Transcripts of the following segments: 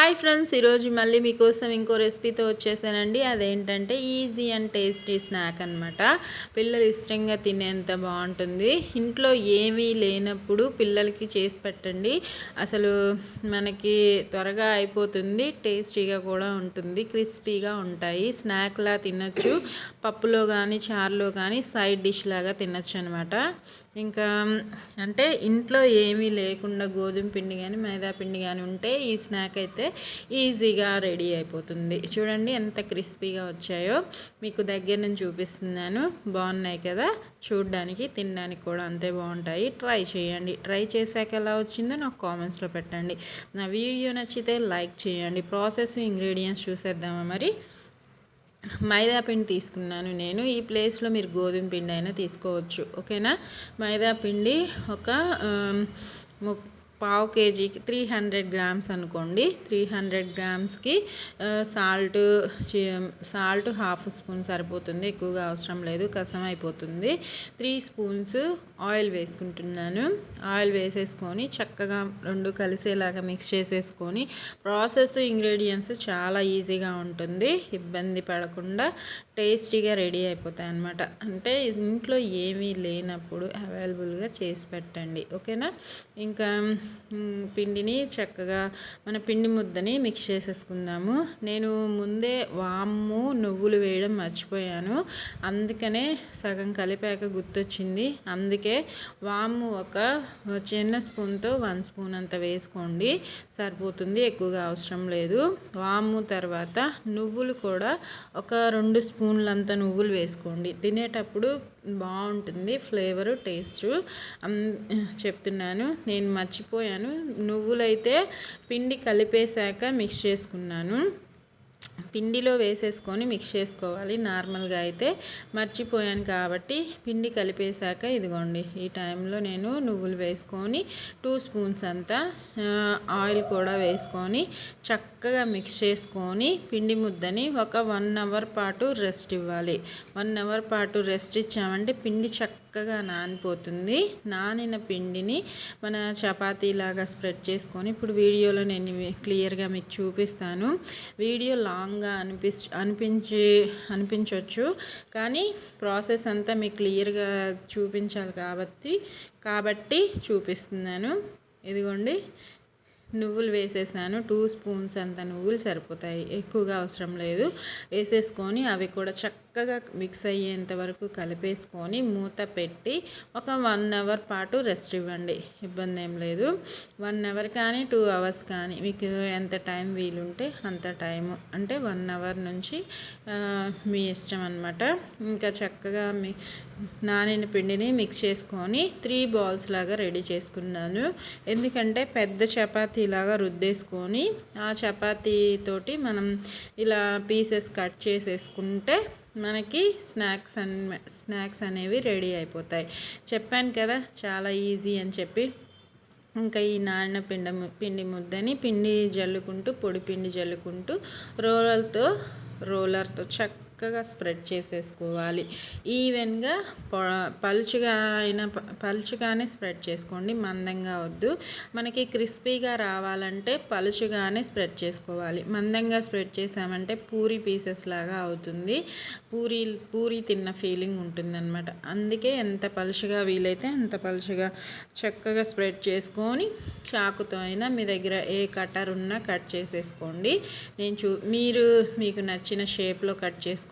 Hi friends, ఈరోజు మళ్ళీ మీకోసం ఇంకో రెసిపీతో వచ్చేసానండి. అదేంటంటే ఈజీ అండ్ టేస్టీ స్నాక్ అనమాట. పిల్లలు ఇష్టంగా తినేంత బాగుంటుంది. ఇంట్లో ఏమీ లేనప్పుడు పిల్లలకి చేసి పెట్టండి. అసలు మనకి త్వరగా అయిపోతుంది, టేస్టీగా కూడా ఉంటుంది, క్రిస్పీగా ఉంటాయి. స్నాక్లా తినచ్చు, పప్పులో కానీ చారులో కానీ సైడ్ డిష్ లాగా తినచ్చు అనమాట. ఇంకా అంటే ఇంట్లో ఏమీ లేకుండా గోధుమ పిండి కానీ మైదా పిండి కానీ ఉంటే ఈ స్నాక్ అయితే ఈజీగా రెడీ అయిపోతుంది. చూడండి ఎంత క్రిస్పీగా వచ్చాయో, మీకు దగ్గర నుంచి చూపిస్తున్నాను. బాగున్నాయి కదా, చూడడానికి తినడానికి కూడా అంతే బాగుంటాయి. ట్రై చేయండి. ట్రై చేశాక ఎలా వచ్చిందో నాకు కామెంట్స్లో పెట్టండి. నా వీడియో నచ్చితే లైక్ చేయండి. ప్రాసెస్ ఇంగ్రీడియంట్స్ చూసేద్దామా మరి. మైదా పిండి తీసుకున్నాను నేను. ఈ ప్లేస్లో మీరు గోధుమ పిండి అయినా తీసుకోవచ్చు, ఓకేనా. మైదా పిండి ఒక పావు కేజీకి 300 గ్రామ్స్ అనుకోండి. 300 గ్రామ్స్కి సాల్ట్ హాఫ్ స్పూన్ సరిపోతుంది, ఎక్కువగా అవసరం లేదు, కసం అయిపోతుంది. 3 స్పూన్స్ ఆయిల్ వేసుకుంటున్నాను. ఆయిల్ వేసేసుకొని చక్కగా రెండు కలిసేలాగా మిక్స్ చేసేసుకొని, ప్రాసెస్ ఇంగ్రీడియంట్స్ చాలా ఈజీగా ఉంటుంది, ఇబ్బంది పడకుండా టేస్టీగా రెడీ అయిపోతాయి అన్నమాట. అంటే ఇంట్లో ఏమీ లేనప్పుడు అవైలబుల్గా చేసి పెట్టండి, ఓకేనా. ఇంకా పిండిని చక్కగా మన పిండి ముద్దని మిక్స్ చేసేసుకుందాము. నేను ముందే వాము నువ్వులు వేయడం మర్చిపోయాను, అందుకనే సగం కలిపాక గుర్తొచ్చింది. అందుకే వాము ఒక చిన్న స్పూన్తో 1 స్పూన్ అంత వేసుకోండి, సరిపోతుంది, ఎక్కువగా అవసరం లేదు. వాము తర్వాత నువ్వులు కూడా ఒక 2 స్పూన్లంత నువ్వులు వేసుకోండి. తినేటప్పుడు బాగుంటుంది ఫ్లేవరు, టేస్ట్. చెప్తున్నాను, నేను మర్చిపోయాను. నువ్వులైతే పిండి కలిపేశాక మిక్స్ చేసుకున్నాను, పిండిలో వేసేసుకొని మిక్స్ చేసుకోవాలి. నార్మల్గా అయితే మర్చిపోయాను కాబట్టి పిండి కలిపేశాక ఇదిగోండి ఈ టైంలో నేను నువ్వులు వేసుకొని 2 స్పూన్స్ అంతా ఆయిల్ కూడా వేసుకొని చక్కగా మిక్స్ చేసుకొని పిండి ముద్దని ఒక 1 అవర్ పాటు రెస్ట్ ఇవ్వాలి. 1 అవర్ పాటు రెస్ట్ ఇచ్చామంటే పిండి చక్కగా నానిపోతుంది. నానిన పిండిని మన చపాతీలాగా స్ప్రెడ్ చేసుకొని, ఇప్పుడు వీడియోలో నేను క్లియర్గా మీకు చూపిస్తాను. వీడియో లాంగ్గా అనిపించవచ్చు, కానీ ప్రాసెస్ అంతా మీకు క్లియర్గా చూపించాలి కాబట్టి చూపిస్తున్నాను. ఇదిగోండి నువ్వులు వేసేసాను. 2 స్పూన్స్ అంత నువ్వులు సరిపోతాయి, ఎక్కువగా అవసరం లేదు. వేసేసుకొని అవి కూడా చక్కగా మిక్స్ అయ్యేంత వరకు కలిపేసుకొని మూత పెట్టి ఒక 1 అవర్ పాటు రెస్ట్ ఇవ్వండి, ఇబ్బంది ఏం లేదు. 1 అవర్ కానీ 2 అవర్స్ కానీ మీకు ఎంత టైం వీలుంటే అంత టైము, అంటే 1 అవర్ నుంచి మీ ఇష్టం అనమాట. ఇంకా చక్కగా నానిన పిండిని మిక్స్ చేసుకొని 3 బాల్స్ లాగా రెడీ చేసుకున్నాను. ఎందుకంటే పెద్ద చపాతీ ఇలాగా రుద్దేసుకొని ఆ చపాతీతోటి మనం ఇలా పీసెస్ కట్ చేసేసుకుంటే మనకి స్నాక్స్ అనేవి రెడీ అయిపోతాయి. చెప్పాను కదా చాలా ఈజీ అని చెప్పి. ఇంకా ఈ నానిన పిండి ముద్దని పొడి పిండి జల్లుకుంటూ రోలర్తో చక్కగా స్ప్రెడ్ చేసేసుకోవాలి. ఈవెన్గా పలుచగానే స్ప్రెడ్ చేసుకోండి, మందంగా వద్దు. మనకి క్రిస్పీగా రావాలంటే పలుచగానే స్ప్రెడ్ చేసుకోవాలి. మందంగా స్ప్రెడ్ చేసామంటే పూరి పీసెస్ లాగా అవుతుంది, పూరి తిన్న ఫీలింగ్ ఉంటుందన్నమాట. అందుకే ఎంత పలుచగా వీలైతే అంత పలుచగా చక్కగా స్ప్రెడ్ చేసుకొని చాకుతో అయినా, మీ దగ్గర ఏ కటర్ ఉన్నా కట్ చేసేసుకోండి. మీకు నచ్చిన షేప్లో కట్ చేసుకోండి.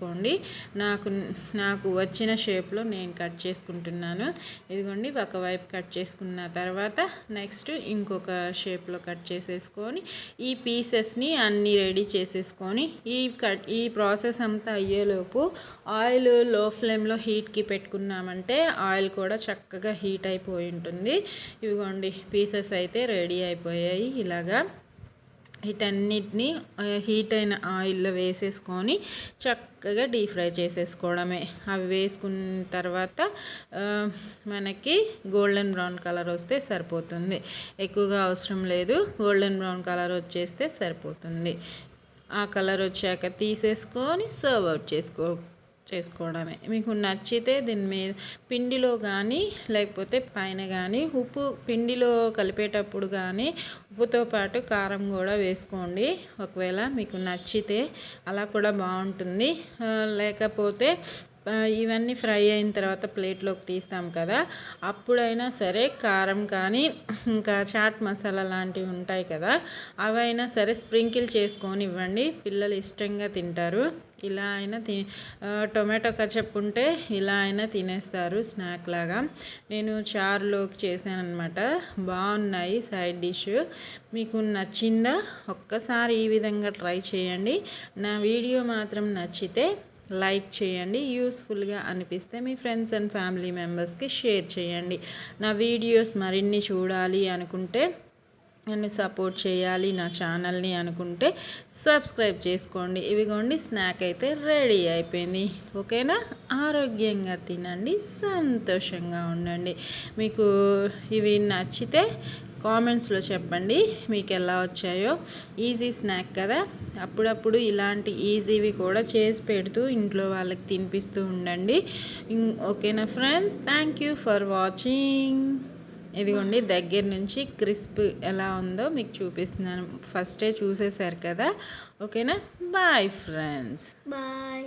నాకు వచ్చిన షేప్లో నేను కట్ చేసుకుంటున్నాను. ఇదిగోండి ఒకవైపు కట్ చేసుకున్న తర్వాత నెక్స్ట్ ఇంకొక షేప్లో కట్ చేసేసుకొని ఈ పీసెస్ని అన్నీ రెడీ చేసేసుకొని ఈ ప్రాసెస్ అంతా అయ్యేలోపు ఆయిల్ లో ఫ్లేమ్లో హీట్కి పెట్టుకున్నామంటే ఆయిల్ కూడా చక్కగా హీట్ అయిపోయి ఉంటుంది. ఇదిగోండి పీసెస్ అయితే రెడీ అయిపోయాయి. ఇలాగా వీటన్నిటిని హీట్ అయిన ఆయిల్లో వేసేసుకొని చక్కగా డీప్ ఫ్రై చేసేసుకోవడమే. అవి వేసుకున్న తర్వాత మనకి గోల్డెన్ బ్రౌన్ కలర్ వస్తే సరిపోతుంది, ఎక్కువగా అవసరం లేదు. గోల్డెన్ బ్రౌన్ కలర్ వచ్చేస్తే సరిపోతుంది. ఆ కలర్ వచ్చాక తీసేసుకొని సర్వ్ అవుట్ చేసుకోవడమే. మీకు నచ్చితే దీని మీద పిండిలో కానీ లేకపోతే పైన కానీ ఉప్పు పిండిలో కలిపేటప్పుడు కానీ ఉప్పుతో పాటు కారం కూడా వేసుకోండి. ఒకవేళ మీకు నచ్చితే అలా కూడా బాగుంటుంది. లేకపోతే ఇవన్నీ ఫ్రై అయిన తర్వాత ప్లేట్లోకి తీస్తాం కదా, అప్పుడైనా సరే కారం కానీ ఇంకా చాట్ మసాలా లాంటివి ఉంటాయి కదా, అవైనా సరే స్ప్రింకిల్ చేసుకొని ఇవ్వండి. పిల్లలు ఇష్టంగా తింటారు. ఇలా అయినా టొమాటో కచప్ ఉంటే ఇలా అయినా తినేస్తారు స్నాక్ లాగా. నేను చారులోకి చేశానమాట. బాగున్నాయి సైడ్ డిష్. మీకు నచ్చిందా? ఒక్కసారి ఈ విధంగా ట్రై చేయండి. నా వీడియో మాత్రం నచ్చితే లైక్ చేయండి. యూస్ఫుల్గా అనిపిస్తే మీ ఫ్రెండ్స్ అండ్ ఫ్యామిలీ మెంబర్స్కి షేర్ చేయండి. నా వీడియోస్ మరిన్ని చూడాలి అనుకుంటే, నన్ను సపోర్ట్ చేయాలి నా ఛానల్ని అనుకుంటే సబ్స్క్రైబ్ చేసుకోండి. ఇవిగోండి స్నాక్ అయితే రెడీ అయిపోయింది. ఓకేనా? ఆరోగ్యంగా తినండి, సంతోషంగా ఉండండి. మీకు ఇవి నచ్చితే కామెంట్స్లో చెప్పండి మీకు ఎలా వచ్చాయో. ఈజీ స్నాక్ కదా, అప్పుడప్పుడు ఇలాంటి ఈజీవి కూడా చేసి పెడుతూ ఇంట్లో వాళ్ళకి తినిపిస్తూ ఉండండి. ఓకేనా friends? Thank you for watching. ఇదిగోండి దగ్గర నుంచి క్రిస్ప్ ఎలా ఉందో మీకు చూపిస్తున్నాను. ఫస్టే చూసేశారు కదా. ఓకేనా? Bye friends. బాయ్.